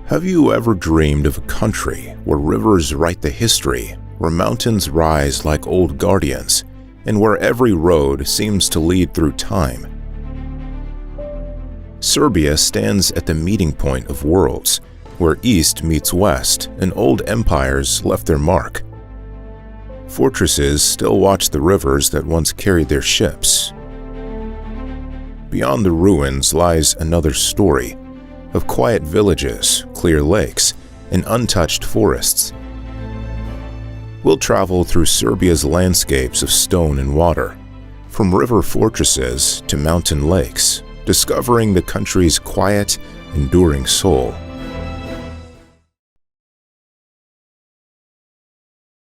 Have you ever dreamed of a country where rivers write the history, where mountains rise like old guardians, and where every road seems to lead through time? Serbia stands at the meeting point of worlds, where East meets West and old empires left their mark. Fortresses still watch the rivers that once carried their ships. Beyond the ruins lies another story of quiet villages, clear lakes, and untouched forests. We'll travel through Serbia's landscapes of stone and water, from river fortresses to mountain lakes, discovering the country's quiet, enduring soul.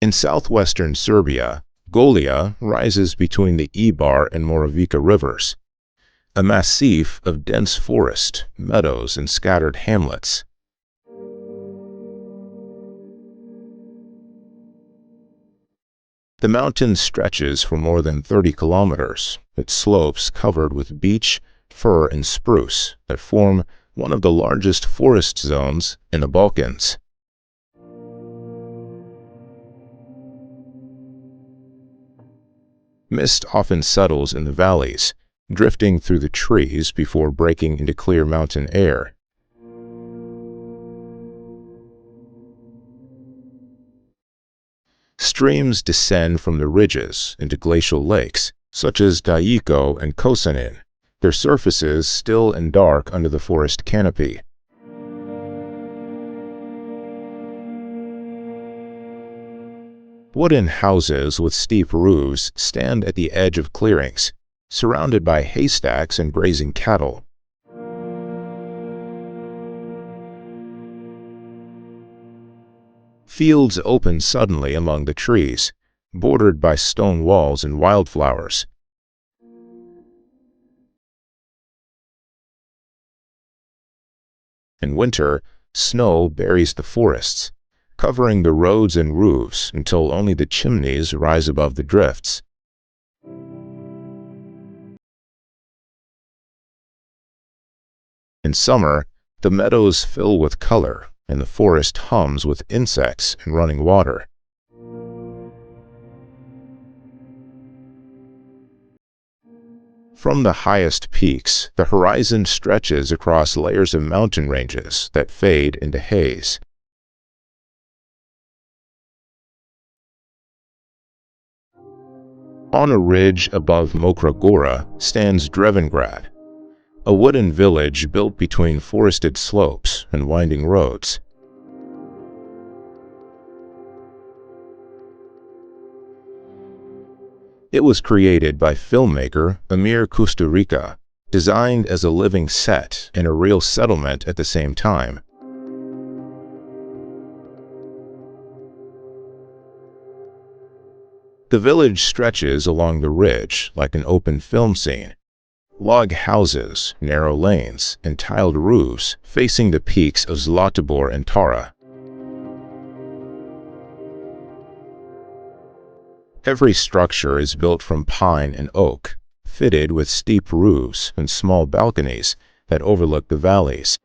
In southwestern Serbia, Golia rises between the Ibar and Moravica rivers, a massif of dense forest, meadows, and scattered hamlets. The mountain stretches for more than 30 kilometers, its slopes covered with beech, fir, and spruce that form one of the largest forest zones in the Balkans. Mist often settles in the valleys, drifting through the trees before breaking into clear mountain air. Streams descend from the ridges into glacial lakes, such as Dajiko and Kosanin, their surfaces still and dark under the forest canopy. Wooden houses with steep roofs stand at the edge of clearings, surrounded by haystacks and grazing cattle. Fields open suddenly among the trees, bordered by stone walls and wildflowers. In winter, snow buries the forests, covering the roads and roofs until only the chimneys rise above the drifts. In summer, the meadows fill with color, and the forest hums with insects and running water. From the highest peaks, the horizon stretches across layers of mountain ranges that fade into haze. On a ridge above Mokra Gora stands Drevengrad, a wooden village built between forested slopes and winding roads. It was created by filmmaker Emir Kusturica, designed as a living set and a real settlement at the same time. The village stretches along the ridge like an open film scene. Log houses, narrow lanes, and tiled roofs facing the peaks of Zlatibor and Tara. Every structure is built from pine and oak, fitted with steep roofs and small balconies that overlook the valleys.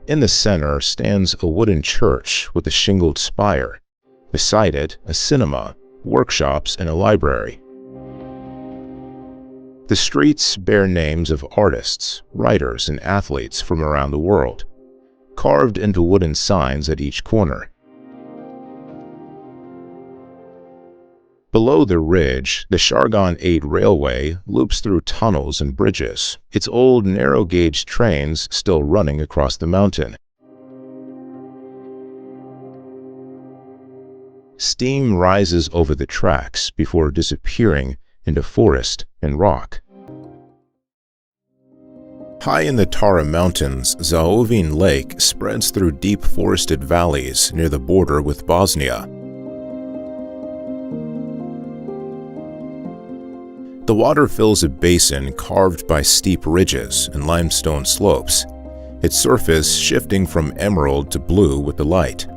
In the center stands a wooden church with a shingled spire. Beside it, a cinema, workshops, and a library. The streets bear names of artists, writers, and athletes from around the world, carved into wooden signs at each corner. Below the ridge, the Shargon 8 railway loops through tunnels and bridges, its old narrow-gauge trains still running across the mountain. Steam rises over the tracks before disappearing into forest and rock. High in the Tara Mountains, Zaovin Lake spreads through deep forested valleys near the border with Bosnia. The water fills a basin carved by steep ridges and limestone slopes, its surface shifting from emerald to blue with the light.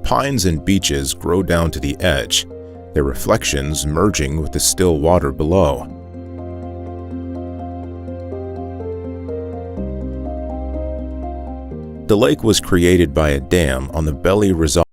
Pines and beeches grow down to the edge, their reflections merging with the still water below. The lake was created by a dam on the Belgrade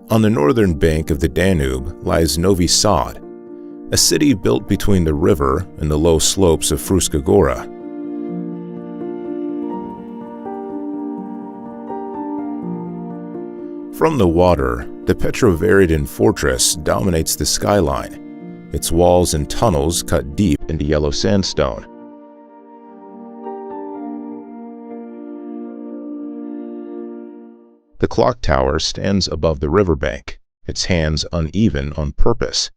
On the northern bank of the Danube lies Novi Sad, a city built between the river and the low slopes of Fruška Gora. From the water, the Petrovaradin fortress dominates the skyline, its walls and tunnels cut deep into yellow sandstone. The clock tower stands above the riverbank, its hands uneven on purpose,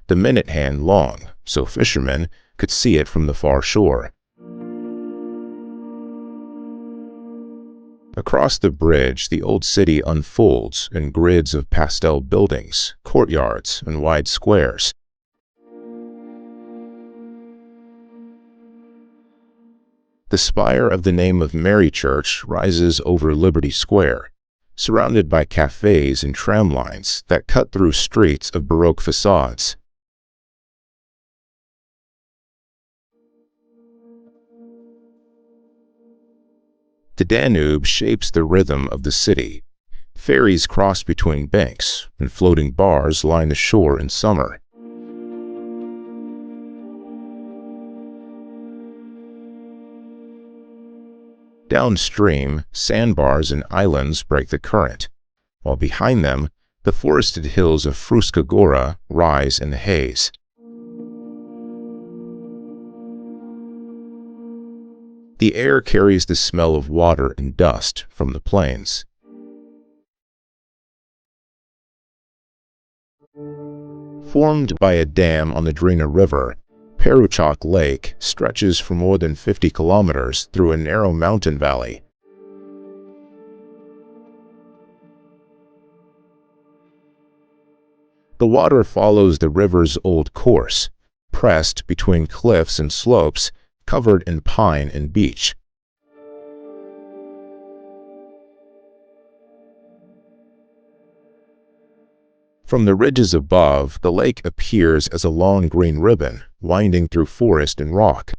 the minute hand long, so fishermen could see it from the far shore. Across the bridge, the old city unfolds in grids of pastel buildings, courtyards, and wide squares. The spire of the Name of Mary Church rises over Liberty Square, surrounded by cafes and tram lines that cut through streets of Baroque facades. The Danube shapes the rhythm of the city. Ferries cross between banks, and floating bars line the shore in summer. Downstream, sandbars and islands break the current, while behind them, the forested hills of Fruška Gora rise in the haze. The air carries the smell of water and dust from the plains. Formed by a dam on the Drina River, Peručak Lake stretches for more than 50 kilometers through a narrow mountain valley. The water follows the river's old course, pressed between cliffs and slopes covered in pine and beech. From the ridges above, the lake appears as a long green ribbon winding through forest and rock.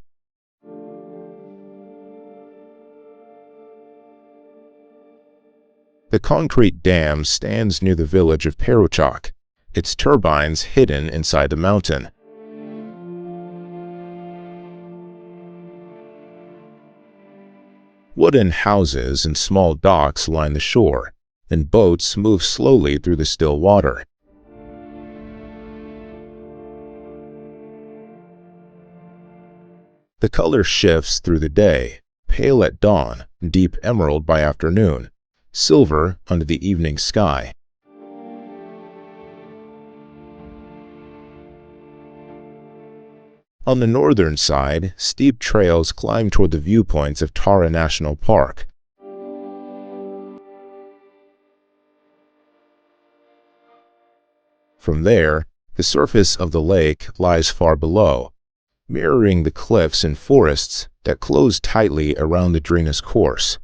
The concrete dam stands near the village of Peručak, its turbines hidden inside the mountain. Wooden houses and small docks line the shore, and boats move slowly through the still water. The color shifts through the day, pale at dawn, deep emerald by afternoon, silver under the evening sky. On the northern side, steep trails climb toward the viewpoints of Tara National Park. From there, the surface of the lake lies far below, mirroring the cliffs and forests that close tightly around the Drina's course.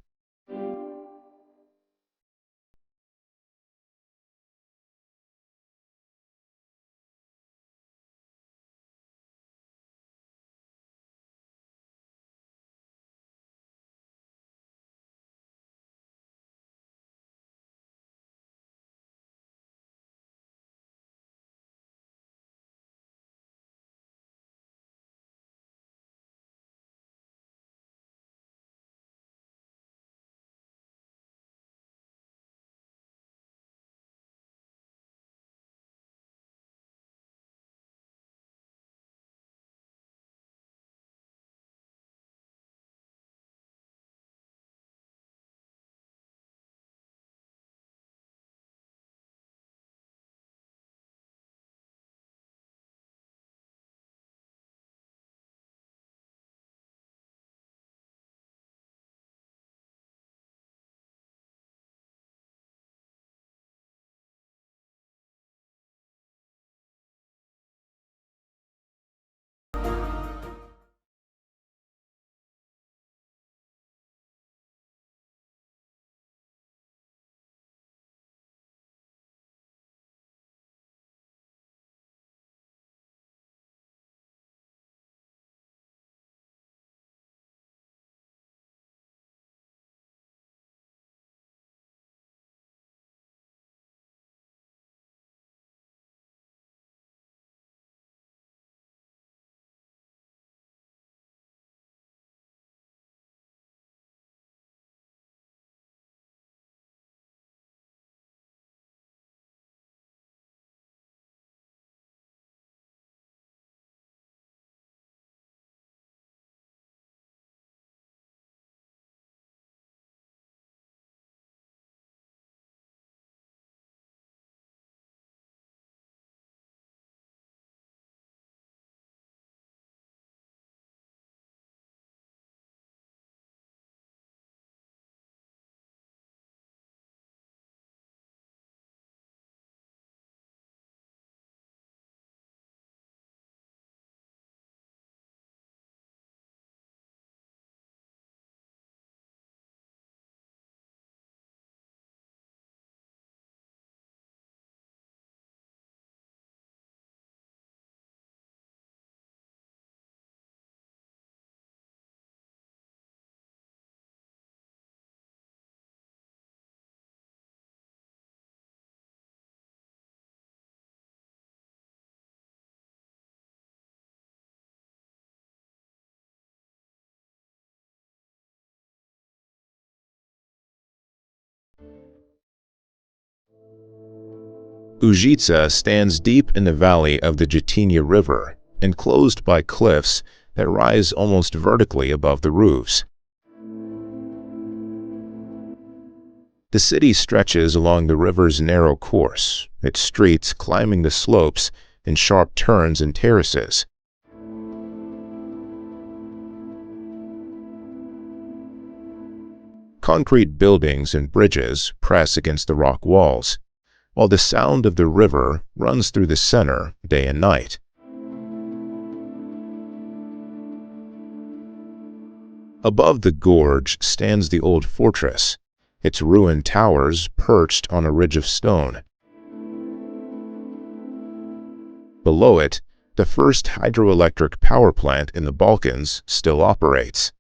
Užice stands deep in the valley of the Jetinje River, enclosed by cliffs that rise almost vertically above the roofs. The city stretches along the river's narrow course, its streets climbing the slopes in sharp turns and terraces. Concrete buildings and bridges press against the rock walls, while the sound of the river runs through the center day and night. Above the gorge stands the old fortress, its ruined towers perched on a ridge of stone. Below it, the first hydroelectric power plant in the Balkans still operates,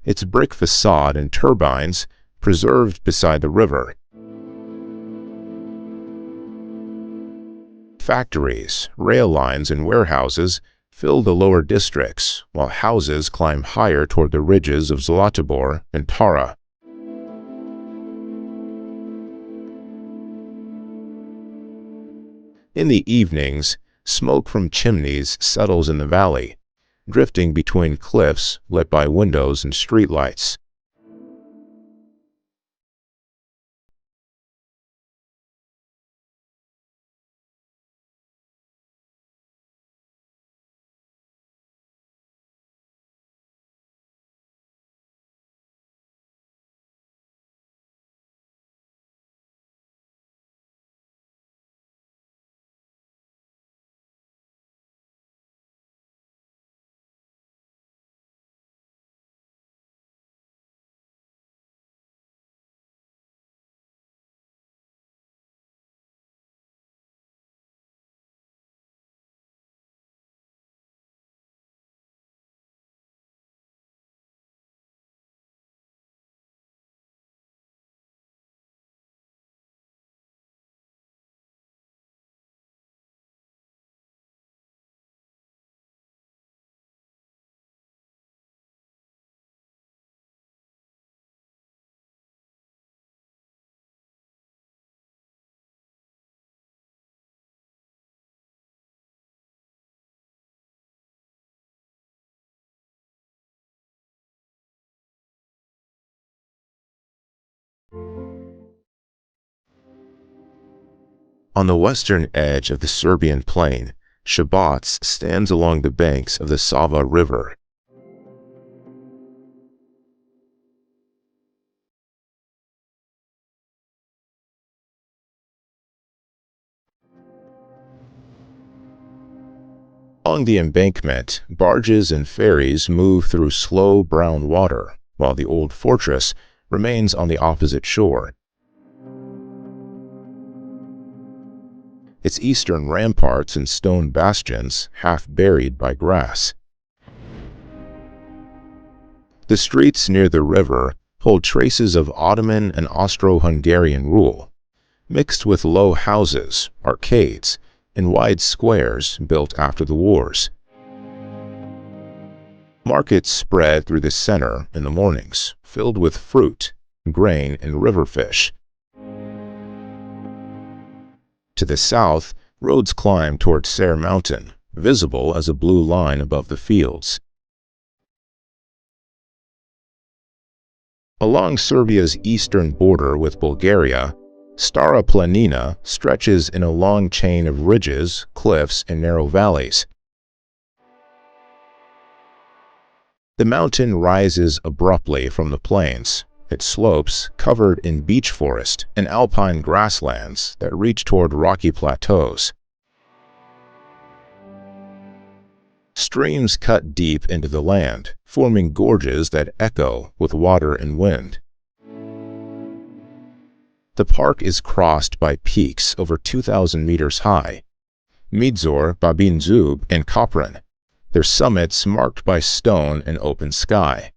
its brick facade and turbines preserved beside the river. Factories, rail lines, and warehouses fill the lower districts, while houses climb higher toward the ridges of Zlatibor and Tara. In the evenings, smoke from chimneys settles in the valley, drifting between cliffs lit by windows and streetlights. On the western edge of the Serbian plain, Shabac stands along the banks of the Sava River. Along the embankment, barges and ferries move through slow brown water, while the old fortress remains on the opposite shore. Its eastern ramparts and stone bastions half buried by grass. The streets near the river hold traces of Ottoman and Austro-Hungarian rule, mixed with low houses, arcades, and wide squares built after the wars. Markets spread through the center in the mornings, filled with fruit, grain, and river fish. To the south, roads climb toward Ser Mountain, visible as a blue line above the fields. Along Serbia's eastern border with Bulgaria, Stara Planina stretches in a long chain of ridges, cliffs, and narrow valleys. The mountain rises abruptly from the plains, its slopes covered in beech forest and alpine grasslands that reach toward rocky plateaus. Streams cut deep into the land, forming gorges that echo with water and wind. The park is crossed by peaks over 2,000 meters high, Midzor, Babin Zub, and Kopran, their summits marked by stone and open sky.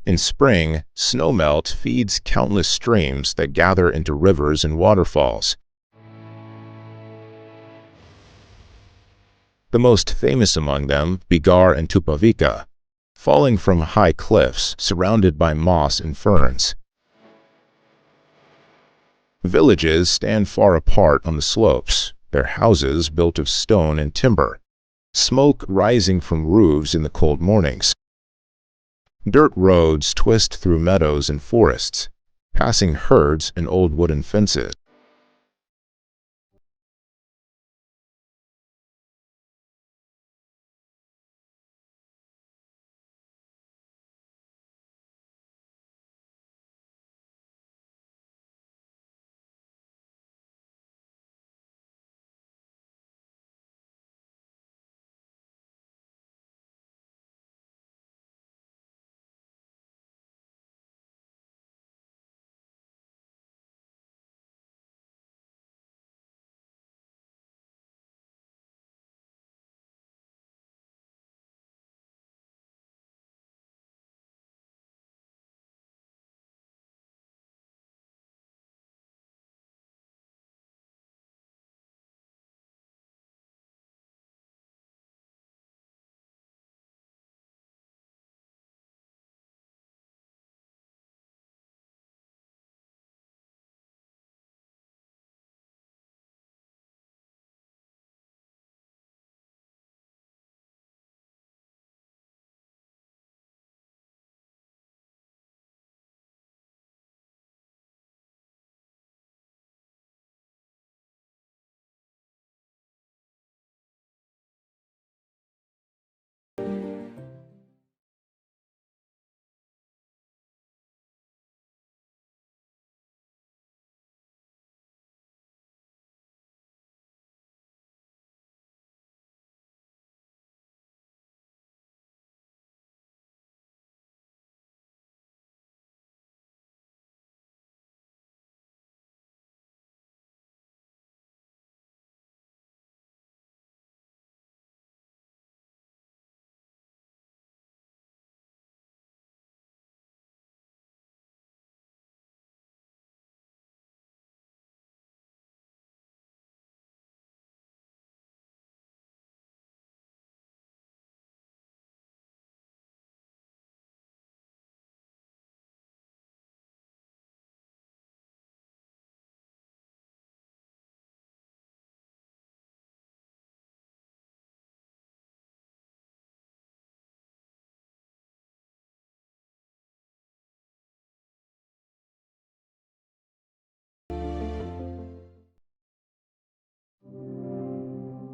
In spring, snowmelt feeds countless streams that gather into rivers and waterfalls. The most famous among them, Bigar and Tupavica, falling from high cliffs surrounded by moss and ferns. Villages stand far apart on the slopes, their houses built of stone and timber, smoke rising from roofs in the cold mornings. Dirt roads twist through meadows and forests, passing herds and old wooden fences.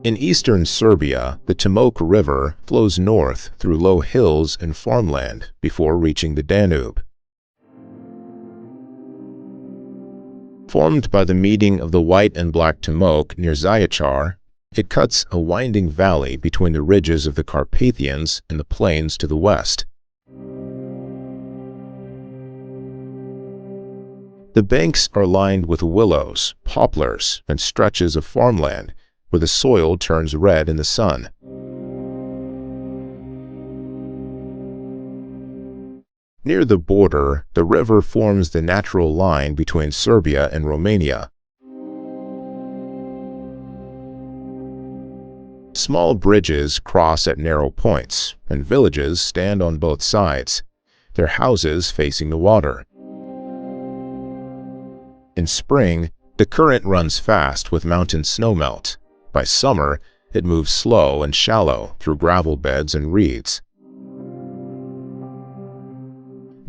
In eastern Serbia, the Timok River flows north through low hills and farmland before reaching the Danube. Formed by the meeting of the White and Black Timok near Zaječar, it cuts a winding valley between the ridges of the Carpathians and the plains to the west. The banks are lined with willows, poplars, and stretches of farmland where the soil turns red in the sun. Near the border, the river forms the natural line between Serbia and Romania. Small bridges cross at narrow points, and villages stand on both sides, their houses facing the water. In spring, the current runs fast with mountain snowmelt. By summer, it moves slow and shallow through gravel beds and reeds.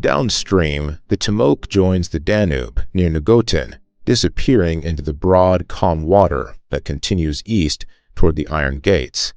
Downstream, the Timok joins the Danube near Negotin, disappearing into the broad, calm water that continues east toward the Iron Gates.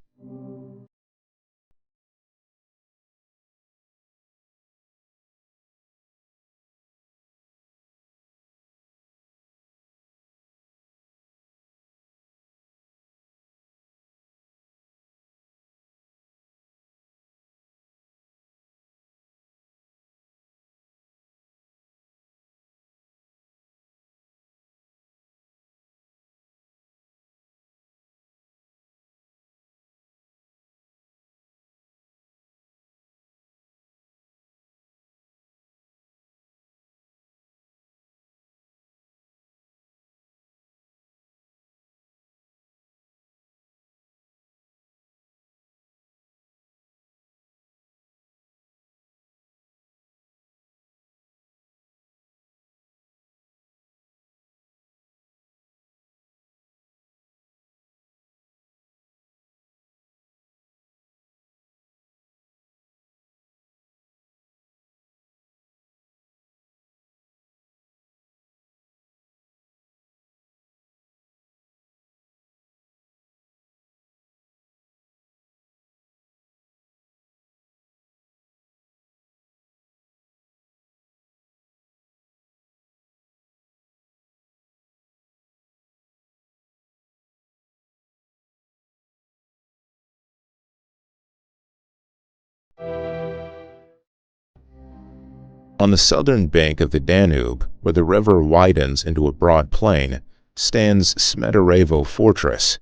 On the southern bank of the Danube, where the river widens into a broad plain, stands Smederevo Fortress.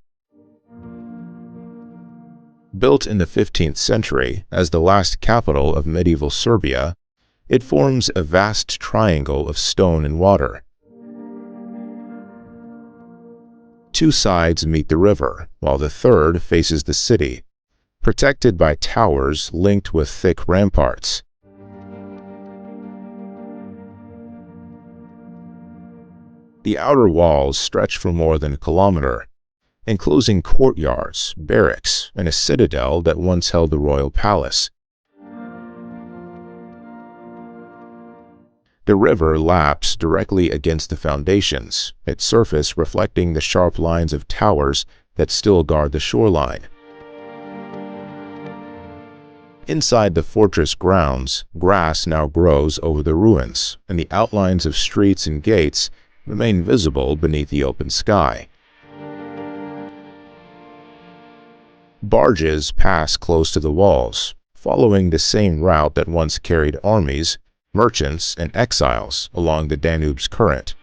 Built in the 15th century as the last capital of medieval Serbia, it forms a vast triangle of stone and water. Two sides meet the river, while the third faces the city, protected by towers linked with thick ramparts. The outer walls stretch for more than a kilometer, enclosing courtyards, barracks, and a citadel that once held the royal palace. The river laps directly against the foundations, its surface reflecting the sharp lines of towers that still guard the shoreline. Inside the fortress grounds, grass now grows over the ruins, and the outlines of streets and gates remain visible beneath the open sky. Barges pass close to the walls, following the same route that once carried armies, merchants, and exiles along the Danube's current.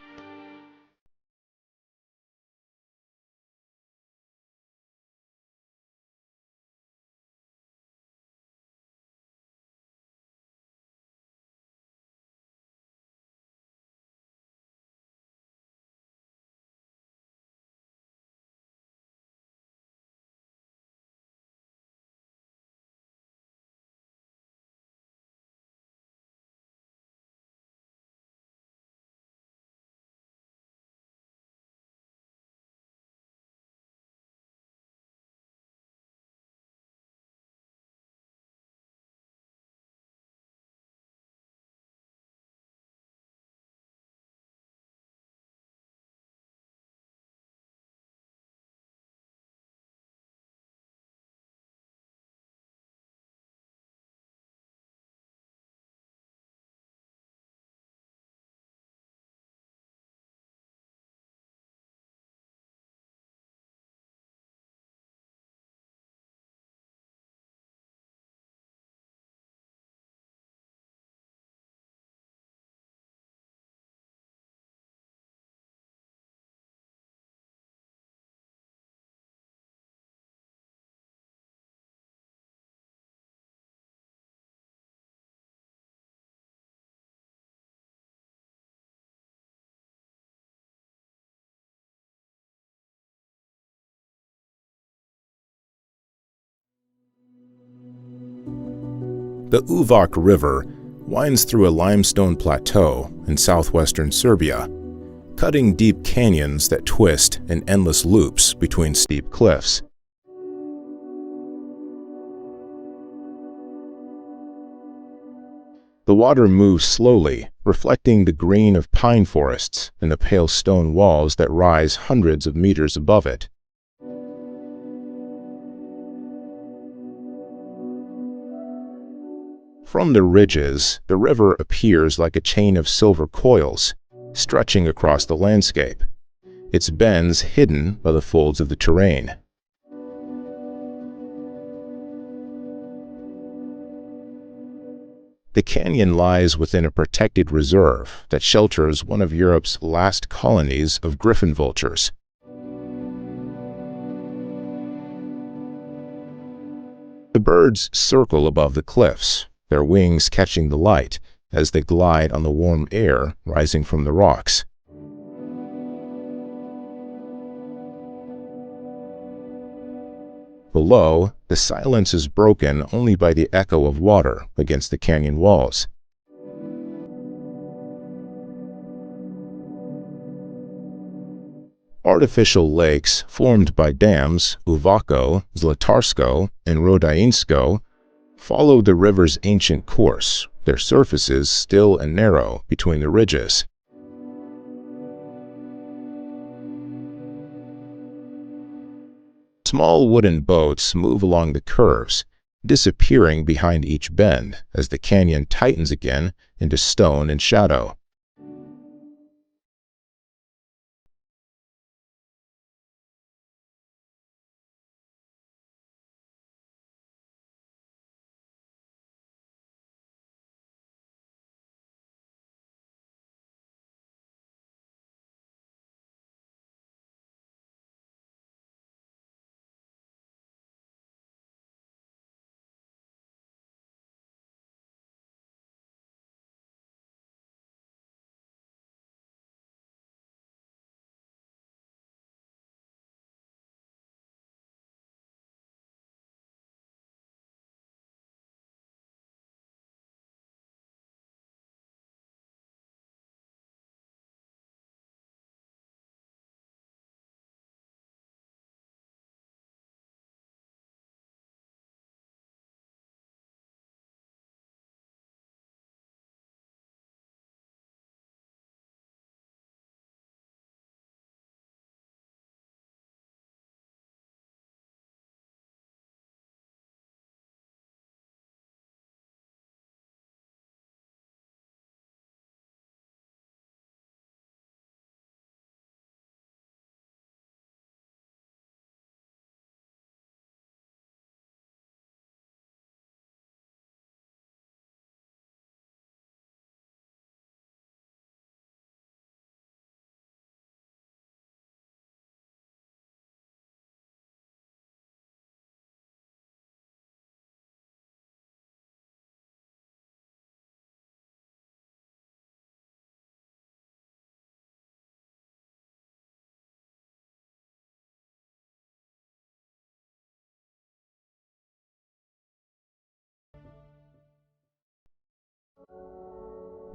The Uvak River winds through a limestone plateau in southwestern Serbia, cutting deep canyons that twist in endless loops between steep cliffs. The water moves slowly, reflecting the green of pine forests and the pale stone walls that rise hundreds of meters above it. From the ridges, the river appears like a chain of silver coils, stretching across the landscape, its bends hidden by the folds of the terrain. The canyon lies within a protected reserve that shelters one of Europe's last colonies of griffon vultures. The birds circle above the cliffs, their wings catching the light as they glide on the warm air rising from the rocks. Below, the silence is broken only by the echo of water against the canyon walls. Artificial lakes formed by dams Uvako, Zlatarsko, and Rodinsko follow the river's ancient course, their surfaces still and narrow between the ridges. Small wooden boats move along the curves, disappearing behind each bend as the canyon tightens again into stone and shadow.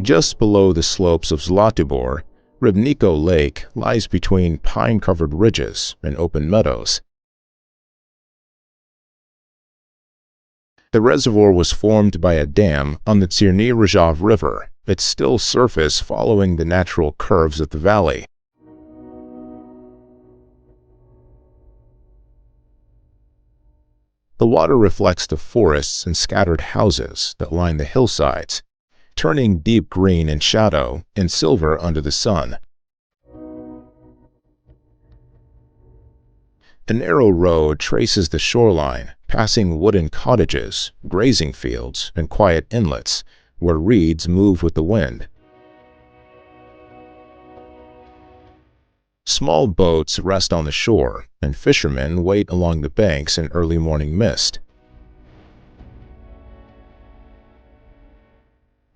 Just below the slopes of Zlatibor, Ribniko Lake lies between pine-covered ridges and open meadows. The reservoir was formed by a dam on the Tserny Rzhav River, its still surface following the natural curves of the valley. The water reflects the forests and scattered houses that line the hillsides, turning deep green in shadow and silver under the sun. A narrow road traces the shoreline, passing wooden cottages, grazing fields, and quiet inlets where reeds move with the wind. Small boats rest on the shore, and fishermen wait along the banks in early morning mist.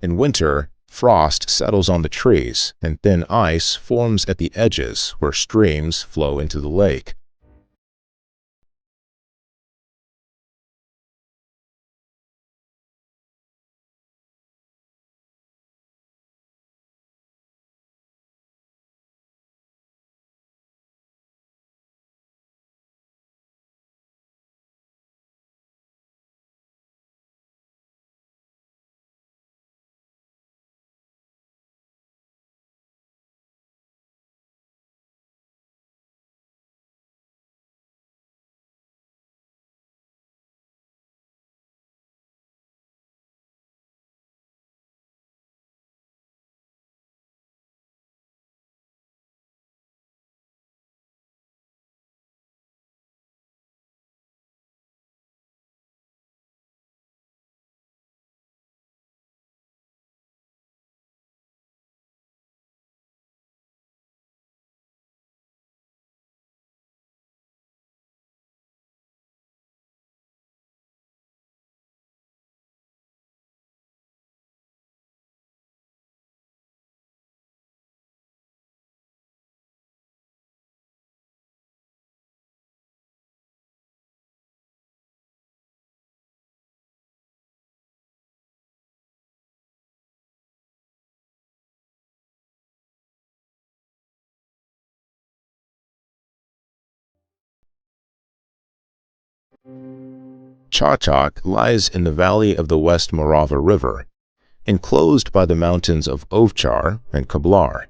In winter, frost settles on the trees, and thin ice forms at the edges where streams flow into the lake. Chachak lies in the valley of the West Morava River, enclosed by the mountains of Ovchar and Kablar.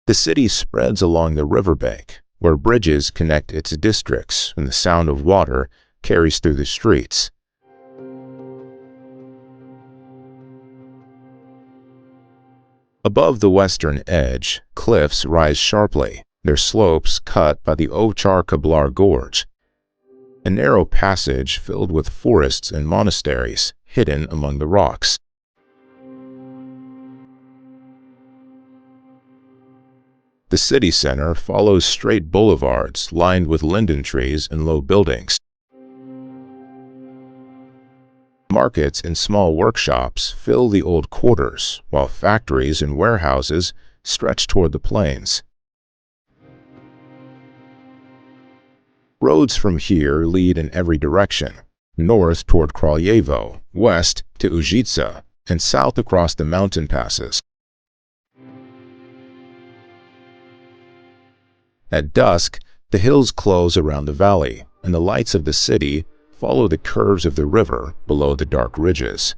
The city spreads along the riverbank, where bridges connect its districts and the sound of water carries through the streets. Above the western edge, cliffs rise sharply, their slopes cut by the Ovchar-Kablar Gorge, a narrow passage filled with forests and monasteries hidden among the rocks. The city center follows straight boulevards lined with linden trees and low buildings. Markets and small workshops fill the old quarters, while factories and warehouses stretch toward the plains. Roads from here lead in every direction, north toward Kraljevo, west to Užice, and south across the mountain passes. At dusk, the hills close around the valley, and the lights of the city follow the curves of the river below the dark ridges.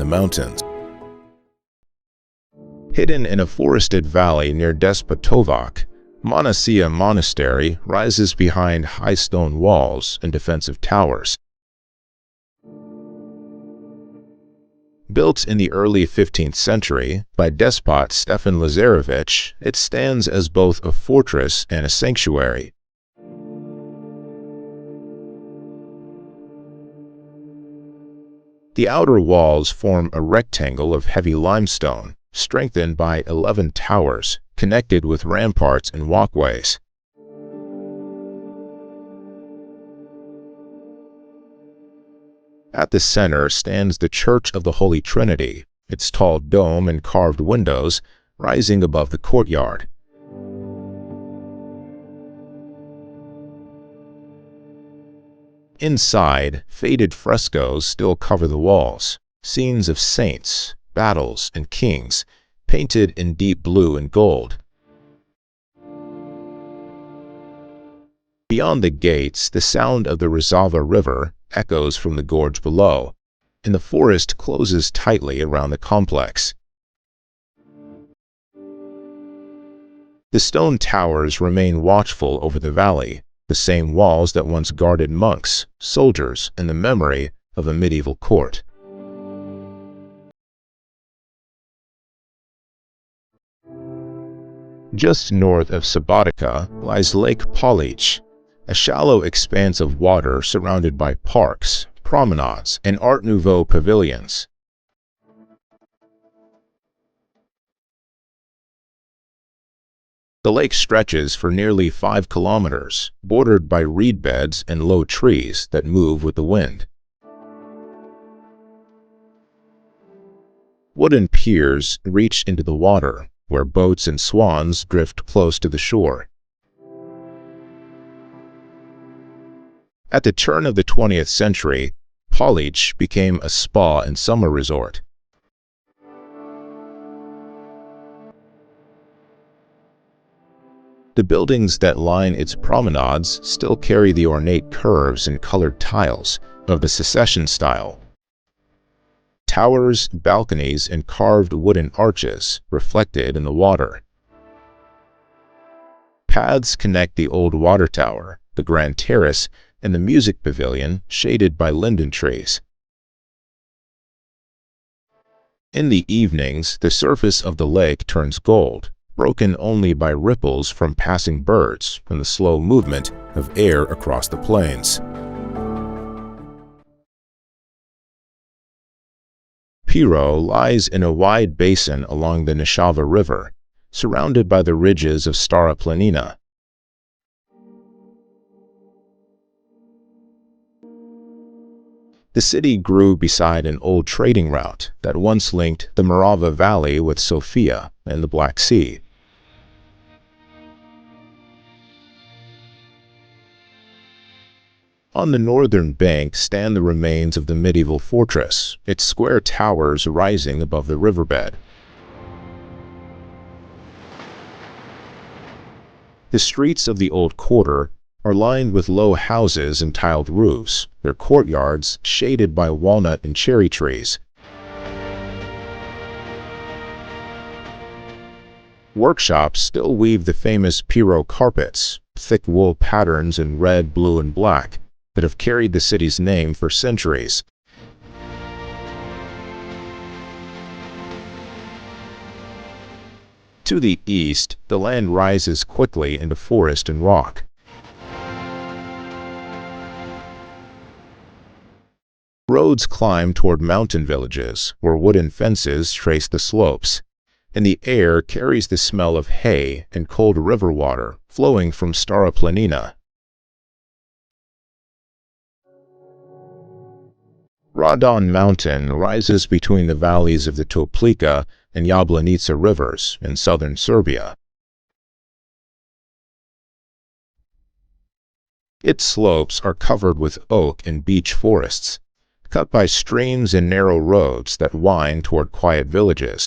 the mountains. Hidden in a forested valley near Despotovac, Monasia Monastery rises behind high stone walls and defensive towers. Built in the early 15th century by despot Stefan Lazarevich, it stands as both a fortress and a sanctuary. The outer walls form a rectangle of heavy limestone, strengthened by 11 towers, connected with ramparts and walkways. At the center stands the Church of the Holy Trinity, its tall dome and carved windows rising above the courtyard. Inside, faded frescoes still cover the walls, scenes of saints, battles, and kings, painted in deep blue and gold. Beyond the gates, the sound of the Rizava River echoes from the gorge below, and the forest closes tightly around the complex. The stone towers remain watchful over the valley, the same walls that once guarded monks, soldiers, and the memory of a medieval court. Just north of Subotica lies Lake Polic, a shallow expanse of water surrounded by parks, promenades, and Art Nouveau pavilions. The lake stretches for nearly 5 kilometers, bordered by reed beds and low trees that move with the wind. Wooden piers reach into the water, where boats and swans drift close to the shore. At the turn of the 20th century, Polic became a spa and summer resort. The buildings that line its promenades still carry the ornate curves and colored tiles of the Secession style. Towers, balconies, and carved wooden arches reflected in the water. Paths connect the old water tower, the grand terrace, and the music pavilion shaded by linden trees. In the evenings, the surface of the lake turns gold, broken only by ripples from passing birds and the slow movement of air across the plains. Piro lies in a wide basin along the Nishava River, surrounded by the ridges of Stara Planina. The city grew beside an old trading route that once linked the Morava Valley with Sofia and the Black Sea. On the northern bank stand the remains of the medieval fortress, its square towers rising above the riverbed. The streets of the old quarter are lined with low houses and tiled roofs, their courtyards shaded by walnut and cherry trees. Workshops still weave the famous Piro carpets, thick wool patterns in red, blue, and black, that have carried the city's name for centuries. To the east, the land rises quickly into forest and rock. Roads climb toward mountain villages, where wooden fences trace the slopes, and the air carries the smell of hay and cold river water flowing from Stara Planina. Radon Mountain rises between the valleys of the Toplica and Jablanica rivers in southern Serbia. Its slopes are covered with oak and beech forests, cut by streams and narrow roads that wind toward quiet villages.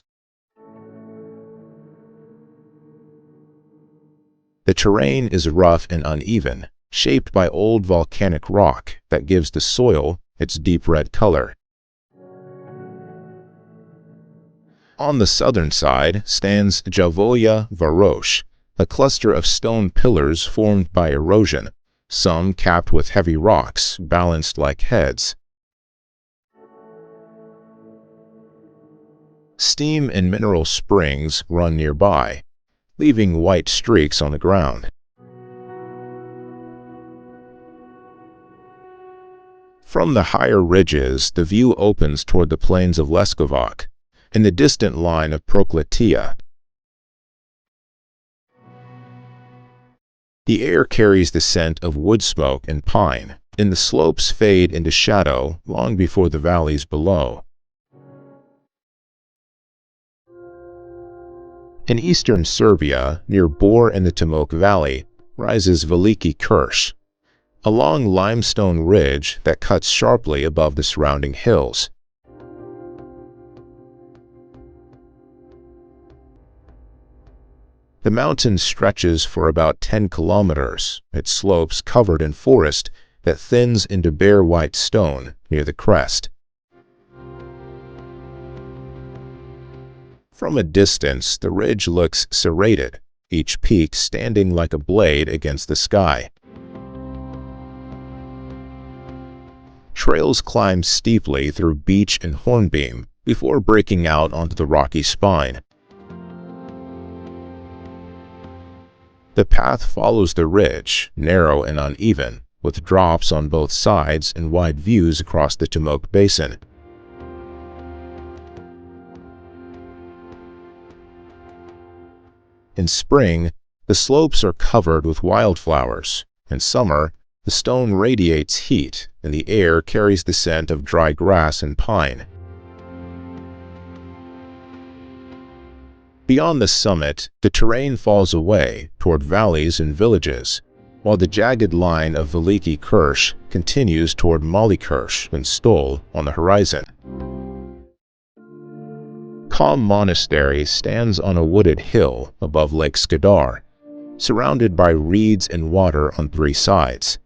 The terrain is rough and uneven, shaped by old volcanic rock that gives the soil its deep red color. On the southern side stands Javoja Varosh, a cluster of stone pillars formed by erosion, some capped with heavy rocks balanced like heads. Steam and mineral springs run nearby, leaving white streaks on the ground. From the higher ridges, the view opens toward the plains of Leskovac and the distant line of Prokletia. The air carries the scent of wood smoke and pine, and the slopes fade into shadow long before the valleys below. In eastern Serbia, near Bor and the Timok Valley, rises Veliki Krš, a long limestone ridge that cuts sharply above the surrounding hills. The mountain stretches for about 10 kilometers, its slopes covered in forest that thins into bare white stone near the crest. From a distance, the ridge looks serrated, each peak standing like a blade against the sky. Trails climb steeply through beech and hornbeam before breaking out onto the rocky spine. The path follows the ridge, narrow and uneven, with drops on both sides and wide views across the Timok Basin. In spring, the slopes are covered with wildflowers. In summer, the stone radiates heat, and the air carries the scent of dry grass and pine. Beyond the summit, the terrain falls away toward valleys and villages, while the jagged line of Veliki Krš continues toward Malikrš and Stol on the horizon. Calm Monastery stands on a wooded hill above Lake Skadar, surrounded by reeds and water on three sides.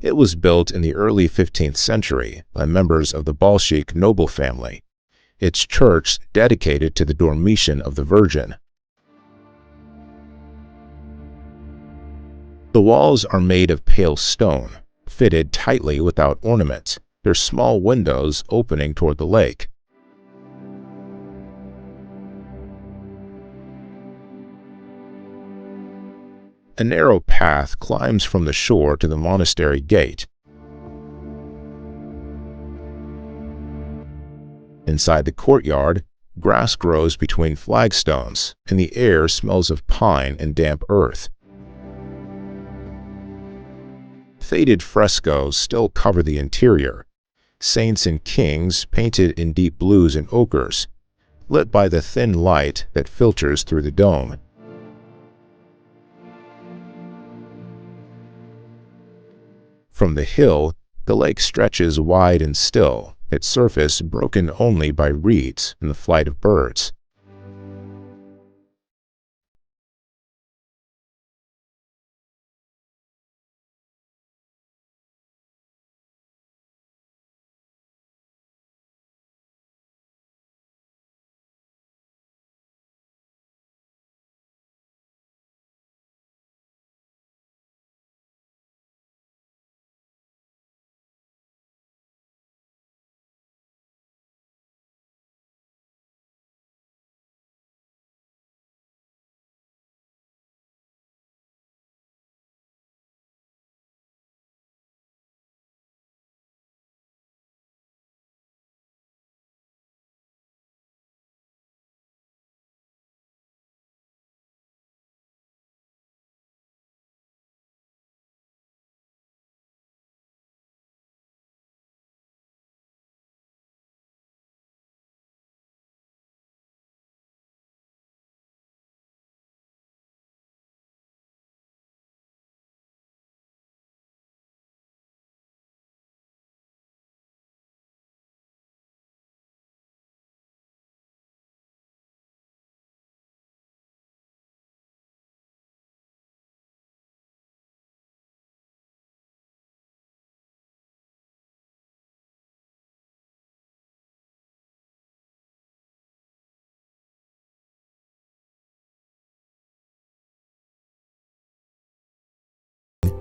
It was built in the early 15th century by members of the Bolshevik noble family, its church dedicated to the Dormition of the Virgin. The walls are made of pale stone, fitted tightly without ornament, their small windows opening toward the lake. A narrow path climbs from the shore to the monastery gate. Inside the courtyard, grass grows between flagstones, and the air smells of pine and damp earth. Faded frescoes still cover the interior, saints and kings painted in deep blues and ochres, lit by the thin light that filters through the dome. From the hill, the lake stretches wide and still, its surface broken only by reeds and the flight of birds.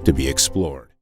to be explored.